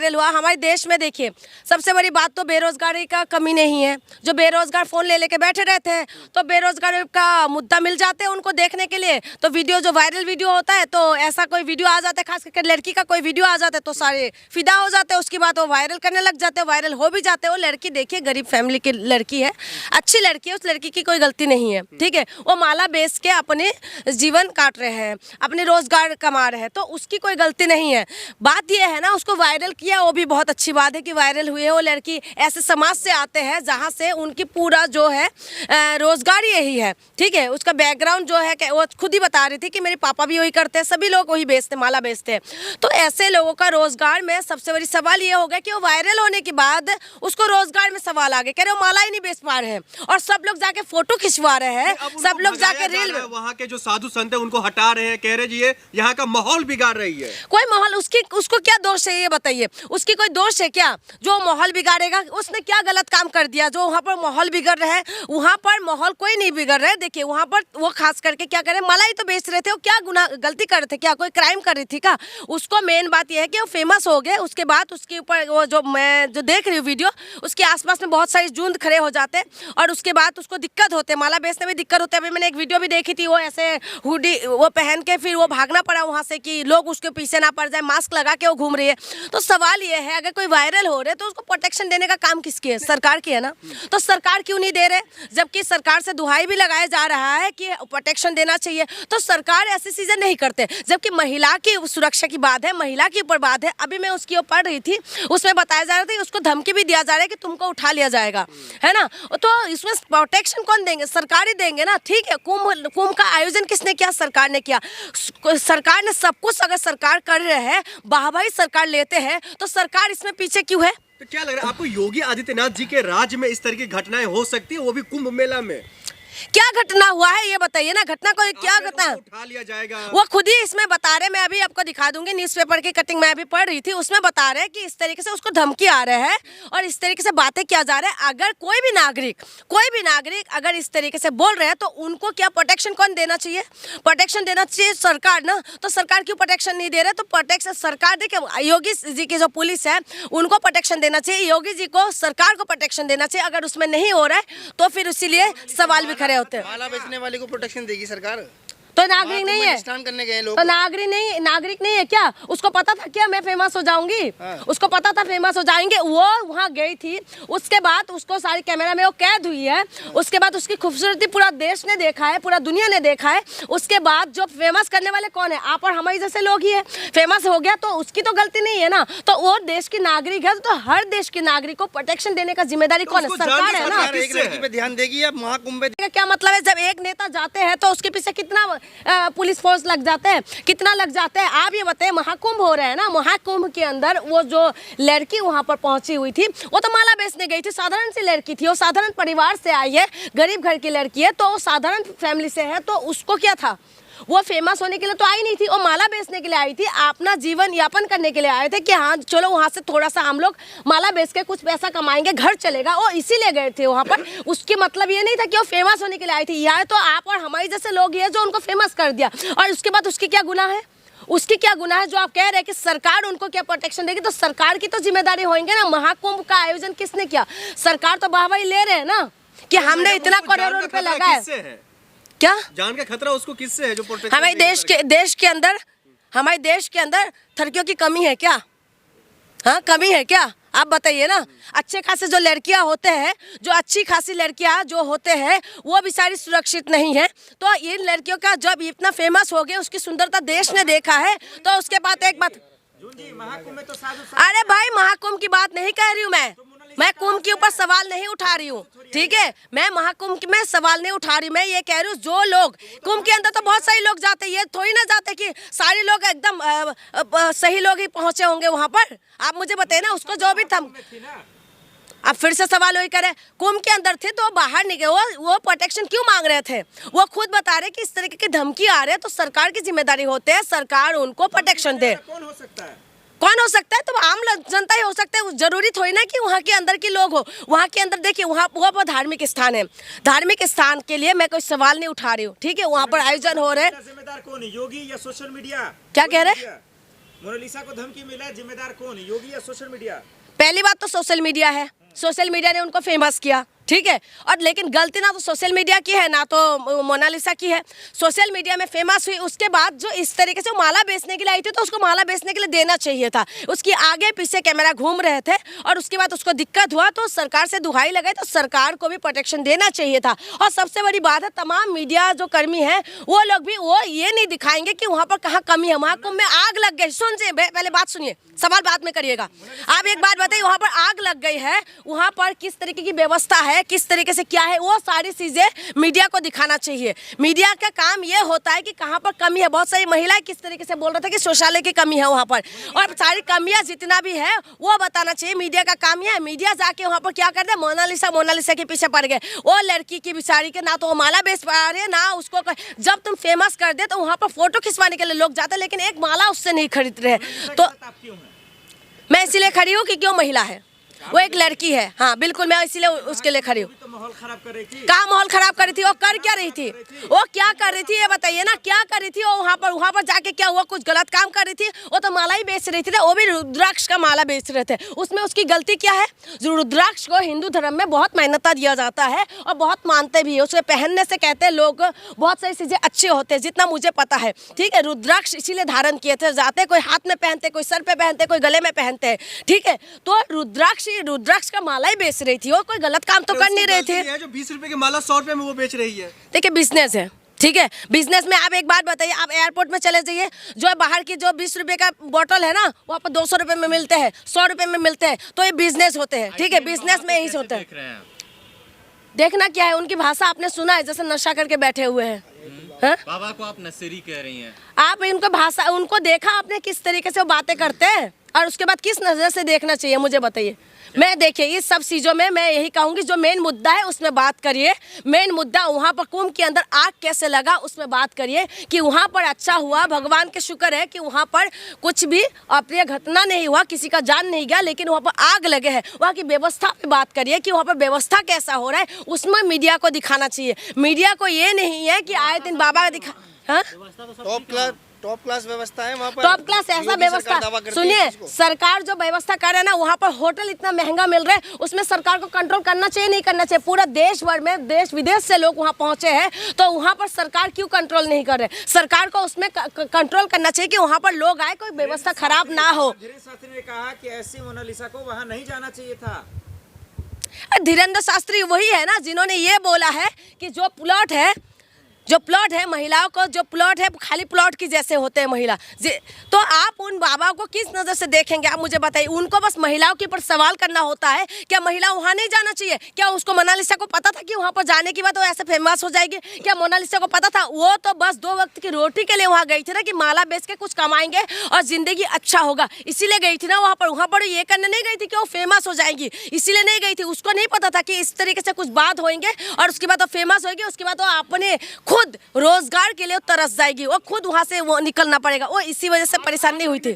Viral हुआ हमारे देश में। देखिए सबसे बड़ी बात तो बेरोजगारी का कमी नहीं है। जो बेरोजगार फोन ले लेके बैठे रहते हैं तो बेरोजगारी का मुद्दा मिल जाते हैं उनको देखने के लिए। तो वीडियो जो वायरल वीडियो होता है तो ऐसा कोई वीडियो आ जाता है, खास करके लड़की का कोई वीडियो आ जाता है तो सारे फिदा हो जाते हैं। उसके बाद वो वायरल करने लग जाते हैं, वायरल हो भी जाते हैं। वो लड़की देखिए गरीब फैमिली की लड़की है, अच्छी लड़की है, उस लड़की की कोई गलती नहीं है, ठीक है। वो माला बेच के अपने जीवन काट रहे हैं, अपने रोजगार कमा रहे हैं, तो उसकी कोई गलती नहीं है। बात ये है ना, उसको वायरल किया वो भी बहुत अच्छी बात है कि वायरल हुई है। वो लड़की ऐसे समाज से आते हैं जहाँ से उनकी पूरा जो है रोजगार यही है, ठीक है। उसका बैकग्राउंड जो है वो खुद ही बता रही थी कि मेरे पापा भी वही करते हैं, सभी लोग वही बेचते, माला बेचते हैं। तो ऐसे लोगों का रोजगार में सबसे बड़ी सवाल ये हो गया कि वो वायरल होने के बाद उसको रोजगार में सवाल आ गया, कह रहे वो माला ही नहीं बेच पा रहे हैं और सब लोग जाके फोटो खिंचवा रहे हैं, सब लोग जाके रील। वहाँ के जो साधु संत है उनको हटा रहे हैं, कह रहे जी ये यहाँ का माहौल बिगाड़ रही है। कोई माहौल उसको क्या दोष है ये बताइए? उसकी कोई दोष है क्या जो माहौल बिगाड़ेगा? उसने क्या गलत काम कर दिया जो वहाँ पर माहौल बिगड़ रहा है? वहाँ पर माहौल कोई नहीं बिगड़ रहा है। देखिए वहाँ पर वो खास करके क्या करे, मलाई तो बेच रहे थे, वो क्या गुनाह गलती कर रहे थे? क्या कोई क्राइम कर रही थी क्या? उसको मेन बात यह है कि वो फेमस हो गए, उसके बाद उसके ऊपर वो जो मैं जो देख रही हूँ वीडियो, उसके आसपास में बहुत सारी जूंद खड़े हो जाते हैं और उसके बाद उसको दिक्कत होते हैं, माला बेचने में दिक्कत होती है। अभी मैंने एक वीडियो भी देखी थी, वो ऐसे हुडी वो पहन के फिर वो भागना पड़ा वहाँ से कि लोग उसके पीछे ना पड़ जाए, मास्क लगा के वो घूम रही है। तो सवाल ये है अगर कोई वायरल हो रहे तो उसको प्रोटेक्शन देने का काम किसकी है? सरकार की है ना। तो सरकार क्यों नहीं दे रहे? जबकि सरकार से दुहाई भी लगाया जा रहा है कि प्रोटेक्शन देना चाहिए, तो सरकार ऐसी चीजें नहीं करते। जबकि महिला की सुरक्षा की बात है, महिला के ऊपर बात है। अभी मैं उसकी पढ़ रही थी, उसमें बताया जा रहा था उसको धमकी भी दिया जा रहा है कि तुमको उठा लिया जाएगा, है ना। तो इसमें प्रोटेक्शन कौन देंगे? सरकार ही देंगे ना, ठीक है। कुंभ का आयोजन किसने किया? सरकार ने किया। सरकार ने सब कुछ अगर सरकार कर रहे हैं, वाहवाही सरकार लेते हैं, तो सरकार इसमें पीछे क्यों है? तो क्या लग रहा है आपको, योगी आदित्यनाथ जी के राज्य में इस तरह की घटनाएं हो सकती है, वो भी कुंभ मेला में? क्या घटना हुआ है ये बताइए ना। घटना को क्या घटना उठा लिया जाएगा, वो खुद ही इसमें बता रहे। मैं अभी आपको दिखा दूंगी, न्यूज़पेपर की कटिंग मैं अभी पढ़ रही थी, उसमें बता रहे कि इस तरीके से उसको धमकी आ रहे हैं और इस तरीके से बातें किया जा रहा है। अगर कोई भी नागरिक अगर इस तरीके से बोल रहे हैं तो उनको क्या प्रोटेक्शन कौन देना चाहिए? प्रोटेक्शन देना चाहिए सरकार ना। तो सरकार क्यों प्रोटेक्शन नहीं दे रहे? तो प्रोटेक्शन सरकार, देखिए योगी जी की जो पुलिस है उनको प्रोटेक्शन देना चाहिए, योगी जी को, सरकार को प्रोटेक्शन देना चाहिए। अगर उसमें नहीं हो रहा है तो फिर इसीलिए सवाल भी खड़े होते हैं। माला बेचने वाले को प्रोटेक्शन देगी सरकार? तो नागरिक नहीं है, स्नान करने गए लोग, तो नागरिक नहीं है क्या? उसको पता था क्या मैं फेमस हो जाऊंगी? उसको पता था फेमस हो जाएंगे। वो वहाँ गई थी, उसके बाद उसको सारी कैमरा में वो कैद हुई है, उसके बाद उसकी खूबसूरती पूरा देश ने देखा है, पूरा दुनिया ने देखा है। उसके बाद जो फेमस करने वाले कौन है? आप और हमारे जैसे लोग ही है। फेमस हो गया तो उसकी तो गलती नहीं है ना। तो वो देश की नागरिक है, तो हर देश के नागरिक को प्रोटेक्शन देने का जिम्मेदारी कौन है? सरकार है ना। एक लड़की पे ध्यान देगी या महाकुंभ? क्या मतलब है? जब एक नेता जाते हैं तो उसके पीछे कितना पुलिस फोर्स लग जाते हैं, कितना लग जाते हैं? आप ये बताएं, महाकुंभ हो रहा है ना, महाकुंभ के अंदर वो जो लड़की वहां पर पहुंची हुई थी वो तो माला बेचने गई थी, साधारण सी लड़की थी, वो साधारण परिवार से आई है, गरीब घर की लड़की है, तो साधारण फैमिली से है। तो उसको क्या था? वो फेमस होने के लिए तो आई नहीं थी, वो माला बेचने के लिए आई थी, अपना जीवन यापन करने के लिए आए थे कि हाँ चलो वहाँ से थोड़ा सा हम लोग माला बेच के कुछ पैसा कमाएंगे, घर चलेगा। वो इसीलिए गए थे वहाँ पर। उसकी मतलब ये नहीं था कि वो फेमस होने के लिए आई थी। यह तो आप और हमारे जैसे लोग हैं जो उनको फेमस कर दिया, और उसके बाद उसकी क्या गुनाह है? उसकी क्या गुनाह है जो आप कह रहे हैं कि सरकार उनको क्या प्रोटेक्शन देगी? तो सरकार की तो जिम्मेदारी होंगे ना। महाकुंभ का आयोजन किसने किया? सरकार तो वाहवाही ले रहे हैं ना कि हमने इतना करोड़ों रुपए लगाए। क्या जान का खतरा उसको किससे है जो प्रोटेक्शन? हमारे देश के अंदर थरकियों की कमी है क्या? हाँ कमी है क्या? आप बताइए ना। अच्छे खासे जो लड़कियां होते हैं, जो अच्छी खासी लड़कियां जो होते हैं वो भी सारी सुरक्षित नहीं है। तो इन लड़कियों का जब इतना फेमस हो गया, उसकी सुंदरता देश ने देखा है, तो उसके बाद एक बात, अरे भाई महाकुंभ की बात नहीं कह रही हूँ मैं कुंभ के ऊपर सवाल नहीं उठा रही हूँ, ठीक है। मैं महाकुंभ में सवाल नहीं उठा रही, मैं ये कह रही हूँ जो लोग कुंभ के अंदर तो बहुत सारे लोग जाते हैं, ये थोड़ी ना जाते कि सारे लोग एकदम सही लोग ही पहुंचे होंगे वहां पर। आप मुझे बताइए ना, उसको जो भी थम अब फिर से सवाल वही करे, कुंभ के अंदर थे तो बाहर नहीं गए, वो प्रोटेक्शन क्यों मांग रहे थे? वो खुद बता रहे कि इस तरीके की धमकी आ रही है तो सरकार की जिम्मेदारी होती है, सरकार उनको प्रोटेक्शन दे। कौन हो सकता है? कौन हो सकता है? तो आम जनता ही हो सकता है। जरूरी थोड़ी ना कि वहाँ के अंदर के लोग हो। वहाँ के अंदर देखिए, वहाँ पर धार्मिक स्थान है, धार्मिक स्थान के लिए मैं कोई सवाल नहीं उठा रही हूँ, ठीक है। वहाँ पर आयोजन हो रहे हैं, जिम्मेदार कौन है, योगी या सोशल मीडिया? क्या कह रहे हैं? मोनालिसा को धमकी मिला, जिम्मेदार कौन, योगी या सोशल मीडिया? पहली बात तो सोशल मीडिया है, सोशल मीडिया ने उनको फेमस किया, ठीक है। और लेकिन गलती ना तो सोशल मीडिया की है ना तो मोनालिसा की है। सोशल मीडिया में फेमस हुई, उसके बाद जो इस तरीके से माला बेचने के लिए आई थी तो उसको माला बेचने के लिए देना चाहिए था। उसकी आगे पीछे कैमरा घूम रहे थे और उसके बाद उसको दिक्कत हुआ तो सरकार से दुहाई लगाई, तो सरकार को भी प्रोटेक्शन देना चाहिए था। और सबसे बड़ी बात है, तमाम मीडिया जो कर्मी हैं वो लोग भी वो ये नहीं दिखाएंगे कि वहाँ पर कहाँ कमी है। महाकुंभ में आग लग गई, सुनिए पहले बात सुनिए, सवाल बाद में करिएगा। आप एक बात बताइए, वहाँ पर आग लग गई है, वहाँ पर किस तरीके की व्यवस्था है, किस तरीके से क्या है, वो सारी चीजें मीडिया को दिखाना चाहिए। मीडिया का काम ये होता है कि कहाँ पर कमी है। बहुत सारी महिलाएं किस तरीके से बोल रहे थे कि शौचालय की कमी है वहाँ पर, और सारी कमियां जितना भी है वो बताना चाहिए। मीडिया का काम यह है, मीडिया जाके वहाँ पर क्या करते हैं, मोनालिसा के पीछे पड़ गए। वो लड़की की बेचारी के ना तो वो माला बेच पा रहे ना उसको, जब तुम फेमस कर दे तो वहाँ पर फोटो खिंचवाने के लिए लोग जाते, लेकिन एक माला उससे नहीं खरीद रहे। तो मैं इसीलिए खड़ी हूँ कि क्यों महिला है, वो एक लड़की है। हाँ बिल्कुल, मैं इसीलिए उसके लिए खड़ी हूँ। तो माहौल खराब कर रही थी। कहाँ माहौल खराब कर रही थी, वो कर क्या रही थी, वो क्या कर रही थी ये बताइए ना, क्या कर रही थी वो वहाँ पर जाके क्या हुआ, कुछ गलत काम कर रही थी। वो तो माला ही बेच रही थी ना, वो भी रुद्राक्ष का माला बेच रहे थे। उसमें उसकी गलती क्या है? जो रुद्राक्ष को हिंदू धर्म में बहुत मान्यता दिया जाता है और बहुत मानते भी है। उसे पहनने से कहते हैं लोग बहुत सारी चीजें अच्छे होते हैं, जितना मुझे पता है, ठीक है। रुद्राक्ष इसीलिए धारण किए थे जाते, कोई हाथ में पहनते, कोई सर पे पहनते, कोई गले में पहनते हैं, ठीक है। तो रुद्राक्ष का माला ही बेच रही थी, वो कोई गलत काम तो कर नहीं रहे थे। जो 20 रुपए की माला 100 रुपए में वो बेच रही है। देखिए बिजनेस है, ठीक है। बिजनेस में आप एक बात बताइए, आप एयरपोर्ट में चले जाइए, जो बाहर की जो 20 रुपए का बोतल है ना, वहाँ पर 200 रुपए में मिलते हैं, 100 रुपए में मिलते हैं। तो ये बिजनेस होते हैं, ठीक है, बिजनेस में यही होता है। देखना क्या है, उनकी भाषा आपने सुना है, जैसे नशा करके बैठे हुए हैं। बाबा को आप नशेरी कह रही हैं। आप इनको भाषा, उनको देखा आपने किस तरीके से वो बातें करते हैं, और उसके बाद किस नजर से देखना चाहिए मुझे बताइए। मैं देखिए इस सब चीज़ों में मैं यही कहूँगी, जो मेन मुद्दा है उसमें बात करिए। मेन मुद्दा वहाँ पर कुंभ के अंदर आग कैसे लगा उसमें बात करिए, कि वहाँ पर अच्छा हुआ, भगवान के शुक्र है कि वहाँ पर कुछ भी अप्रिय घटना नहीं हुआ, किसी का जान नहीं गया, लेकिन वहाँ पर आग लगे है। वहाँ की व्यवस्था पे बात करिए कि वहाँ पर व्यवस्था कैसा हो रहा है, उसमें मीडिया को दिखाना चाहिए। मीडिया को ये नहीं है कि आए दिन बाबा दिखा, हाँ टॉप क्लास व्यवस्था है वहाँ पर, टॉप क्लास ऐसा व्यवस्था। सुनिए, सरकार जो व्यवस्था कर रहा है ना, वहाँ पर होटल इतना महंगा मिल रहा है, उसमें सरकार को कंट्रोल करना चाहिए, नहीं करना चाहिए। पूरा देश भर में देश विदेश से लोग वहाँ पहुँचे हैं, तो वहाँ पर सरकार क्यों कंट्रोल नहीं कर रहे? सरकार को उसमें कंट्रोल करना चाहिए कि वहाँ पर लोग आए, कोई व्यवस्था खराब ना हो। धीरेन्द्र शास्त्री ने कहा कि ऐसी मोनालिसा को वहाँ नहीं जाना चाहिए था। धीरेन्द्र शास्त्री वही है ना जिन्होंने ये बोला है कि जो प्लॉट है महिलाओं को, जो प्लॉट है खाली प्लॉट की जैसे होते हैं महिला। तो आप उन बाबा को किस नज़र से देखेंगे, आप मुझे बताइए। उनको बस महिलाओं के ऊपर सवाल करना होता है, क्या महिला वहाँ नहीं जाना चाहिए? क्या उसको मोनालिसा को पता था कि वहाँ पर जाने के बाद वो ऐसे फेमस हो जाएगी? क्या मोनालिसा को पता था? वो तो बस 2 वक्त की रोटी के लिए वहाँ गई थी ना, कि माला बेच के कुछ कमाएंगे और जिंदगी अच्छा होगा, इसीलिए गई थी ना वहाँ पर। वहाँ पर ये करने नहीं गई थी कि वो फेमस हो जाएंगी, इसीलिए नहीं गई थी। उसको नहीं पता था कि इस तरीके से कुछ बात होंगे और उसके बाद वो फेमस होगी, उसके बाद वो अपने खुद रोजगार के लिए तरस जाएगी, वो खुद वहां से वो निकलना पड़ेगा। वो इसी वजह से परेशानी हुई थी।